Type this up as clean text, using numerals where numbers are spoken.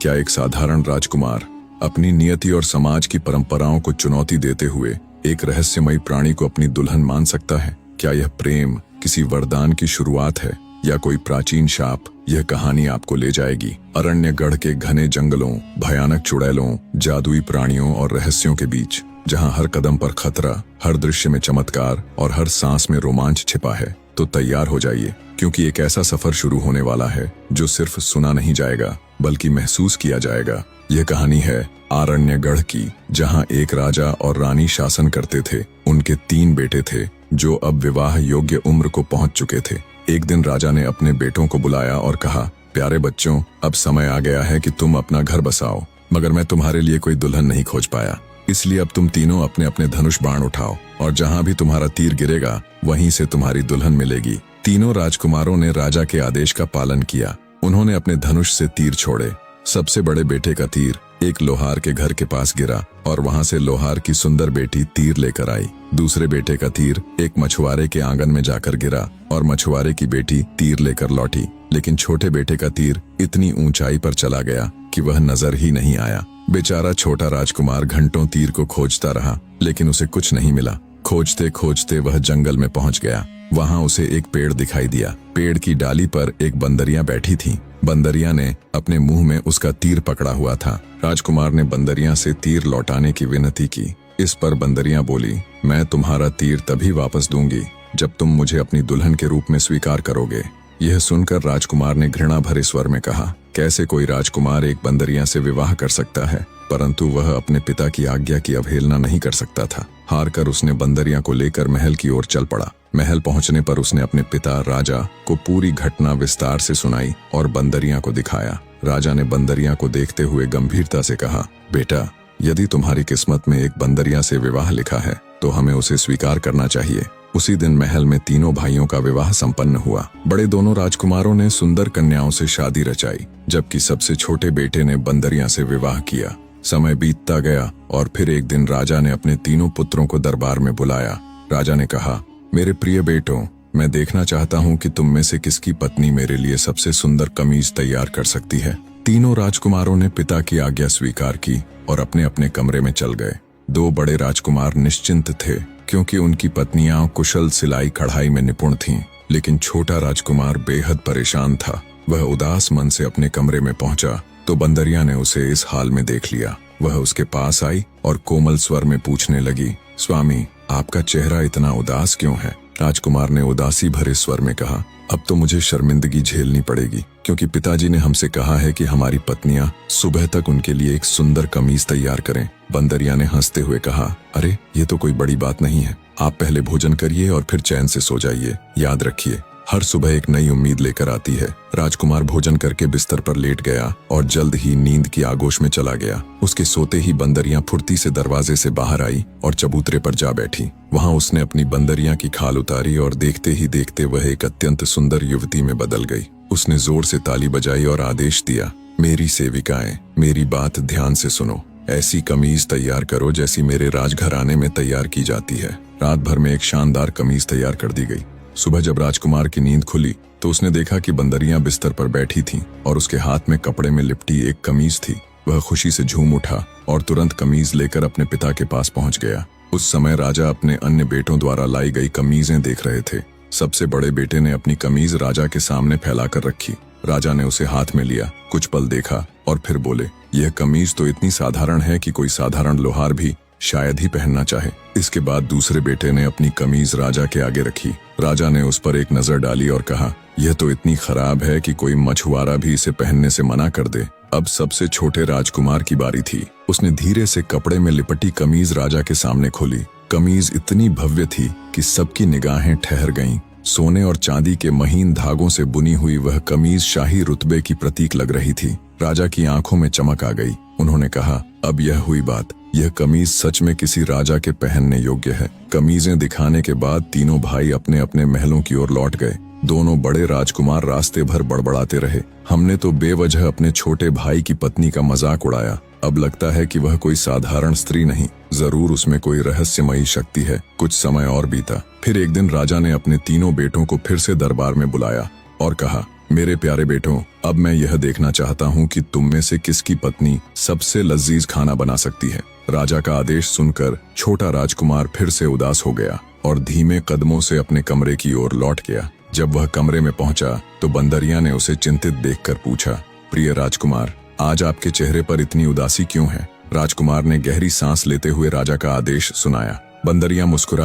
क्या एक साधारण राजकुमार अपनी नियति और समाज की परंपराओं को चुनौती देते हुए एक रहस्यमयी प्राणी को अपनी दुल्हन मान सकता है? क्या यह प्रेम किसी वरदान की शुरुआत है या कोई प्राचीन शाप? यह कहानी आपको ले जाएगी अरण्यगढ़ के घने जंगलों, भयानक चुड़ैलों, जादुई प्राणियों और रहस्यों के बीच, जहां हर कदम पर खतरा, हर दृश्य में चमत्कार और हर सांस में रोमांच छिपा है। तो तैयार हो जाइए, क्योंकि एक ऐसा सफर शुरू होने वाला है जो सिर्फ सुना नहीं जाएगा बल्कि महसूस किया जाएगा। यह कहानी है आरण्यगढ़ की, जहां एक राजा और रानी शासन करते थे। उनके 3 बेटे थे जो अब विवाह योग्य उम्र को पहुंच चुके थे। एक दिन राजा ने अपने बेटों को बुलाया और कहा, प्यारे बच्चों, अब समय आ गया है कि तुम अपना घर बसाओ, मगर मैं तुम्हारे लिए कोई दुल्हन नहीं खोज पाया। इसलिए अब तुम तीनों अपने अपने धनुष बाण उठाओ और जहां भी तुम्हारा तीर गिरेगा वहीं से तुम्हारी दुल्हन मिलेगी। तीनों राजकुमारों ने राजा के आदेश का पालन किया। उन्होंने अपने धनुष से तीर छोड़े। सबसे बड़े बेटे का तीर एक लोहार के घर के पास गिरा और वहां से लोहार की सुंदर बेटी तीर लेकर आई। दूसरे बेटे का तीर एक मछुआरे के आंगन में जाकर गिरा और मछुआरे की बेटी तीर लेकर लौटी। लेकिन छोटे बेटे का तीर इतनी ऊंचाई पर चला गया कि वह नजर ही नहीं आया। बेचारा छोटा राजकुमार घंटों तीर को खोजता रहा, लेकिन उसे कुछ नहीं मिला। खोजते खोजते वह जंगल में पहुंच गया। वहां उसे एक पेड़ दिखाई दिया। पेड़ की डाली पर एक बंदरिया बैठी थी। बंदरिया ने अपने मुंह में उसका तीर पकड़ा हुआ था। राजकुमार ने बंदरिया से तीर लौटाने की विनती की। इस पर बंदरिया बोली, मैं तुम्हारा तीर तभी वापस दूंगी जब तुम मुझे अपनी दुल्हन के रूप में स्वीकार करोगे। यह सुनकर राजकुमार ने घृणा भरे स्वर में कहा, कैसे कोई राजकुमार एक बंदरिया से विवाह कर सकता है? परंतु वह अपने पिता की आज्ञा की अवहेलना नहीं कर सकता था। हारकर उसने बंदरिया को लेकर महल की ओर चल पड़ा। महल पहुंचने पर उसने अपने पिता राजा को पूरी घटना विस्तार से सुनाई और बंदरिया को दिखाया। राजा ने बंदरिया को देखते हुए गंभीरता से कहा, बेटा, यदि तुम्हारी किस्मत में एक बंदरिया से विवाह लिखा है तो हमें उसे स्वीकार करना चाहिए। उसी दिन महल में तीनों भाइयों का विवाह संपन्न हुआ। बड़े दोनों राजकुमारों ने सुंदर कन्याओं से शादी रचाई, जबकि सबसे छोटे बेटे ने बंदरिया से विवाह किया। समय बीतता गया और फिर एक दिन राजा ने अपने तीनों पुत्रों को दरबार में बुलाया। राजा ने कहा, मेरे प्रिय बेटों, मैं देखना चाहता हूँ कि तुम में से किसकी पत्नी मेरे लिए सबसे सुंदर कमीज तैयार कर सकती है। तीनों राजकुमारों ने पिता की आज्ञा स्वीकार की और अपने अपने कमरे में चल गए। 2 बड़े राजकुमार निश्चिंत थे क्योंकि उनकी पत्नियां कुशल सिलाई कढ़ाई में निपुण थीं, लेकिन छोटा राजकुमार बेहद परेशान था। वह उदास मन से अपने कमरे में पहुंचा तो बंदरिया ने उसे इस हाल में देख लिया। वह उसके पास आई और कोमल स्वर में पूछने लगी, स्वामी, आपका चेहरा इतना उदास क्यों है? राजकुमार ने उदासी भरे स्वर में कहा, अब तो मुझे शर्मिंदगी झेलनी पड़ेगी, क्योंकि पिताजी ने हमसे कहा है कि हमारी पत्नियां सुबह तक उनके लिए एक सुंदर कमीज तैयार करें। बंदरिया ने हंसते हुए कहा, अरे ये तो कोई बड़ी बात नहीं है। आप पहले भोजन करिए और फिर चैन से सो जाइए। याद रखिए, हर सुबह एक नई उम्मीद लेकर आती है। राजकुमार भोजन करके बिस्तर पर लेट गया और जल्द ही नींद की आगोश में चला गया। उसके सोते ही बंदरिया फुर्ती से दरवाजे से बाहर आई और चबूतरे पर जा बैठी। वहां उसने अपनी बंदरिया की खाल उतारी और देखते ही देखते वह एक अत्यंत सुंदर युवती में बदल गई। उसने जोर से ताली बजाई और आदेश दिया, मेरी सेविकाएं, मेरी बात ध्यान से सुनो। ऐसी कमीज तैयार करो जैसी मेरे राजघराने में तैयार की जाती है। रात भर में एक शानदार कमीज तैयार कर दी गई। सुबह जब राजकुमार की नींद खुली तो उसने देखा कि बंदरिया बिस्तर पर बैठी थी और उसके हाथ में कपड़े में लिपटी एक कमीज थी। वह खुशी से झूम उठा और तुरंत कमीज लेकर अपने पिता के पास पहुंच गया। उस समय राजा अपने अन्य बेटों द्वारा लाई गई कमीजें देख रहे थे। सबसे बड़े बेटे ने अपनी कमीज राजा के सामने फैलाकर रखी। राजा ने उसे हाथ में लिया, कुछ पल देखा और फिर बोले, यह कमीज तो इतनी साधारण है कि कोई साधारण लोहार भी शायद ही पहनना चाहे। इसके बाद दूसरे बेटे ने अपनी कमीज राजा के आगे रखी। राजा ने उस पर एक नजर डाली और कहा, यह तो इतनी खराब है कि कोई मछुआरा भी इसे पहनने से मना कर दे। अब सबसे छोटे राजकुमार की बारी थी। उसने धीरे से कपड़े में लिपटी कमीज राजा के सामने खोली। कमीज इतनी भव्य थी कि सबकी निगाहें ठहर गईं। सोने और चांदी के महीन धागों से बुनी हुई वह कमीज शाही रुतबे की प्रतीक लग रही थी। राजा की आंखों में चमक आ गई। उन्होंने कहा, अब यह हुई बात। यह कमीज सच में किसी राजा के पहनने योग्य है। कमीजें दिखाने के बाद तीनों भाई अपने अपने महलों की ओर लौट गए। दोनों बड़े राजकुमार रास्ते भर बड़बड़ाते रहे, हमने तो बेवजह अपने छोटे भाई की पत्नी का मजाक उड़ाया। अब लगता है कि वह कोई साधारण स्त्री नहीं, जरूर उसमें कोई रहस्यमयी शक्ति है। कुछ समय और बीता। फिर एक दिन राजा ने अपने तीनों बेटों को फिर से दरबार में बुलाया और कहा, मेरे प्यारे बेटों, अब मैं यह देखना चाहता हूँ कि तुम में से किसकी पत्नी सबसे लजीज खाना बना सकती है। राजा का आदेश सुनकर छोटा राजकुमार फिर से उदास हो गया और धीमे कदमों से अपने कमरे की ओर लौट गया। जब वह कमरे में पहुंचा तो बंदरिया ने उसे चिंतित देखकर पूछा, प्रिय राजकुमार, आज आपके चेहरे पर इतनी उदासी क्यों है? राजकुमार ने गहरी सांस लेते हुए राजा का आदेश सुनाया। बंदरिया मुस्कुरा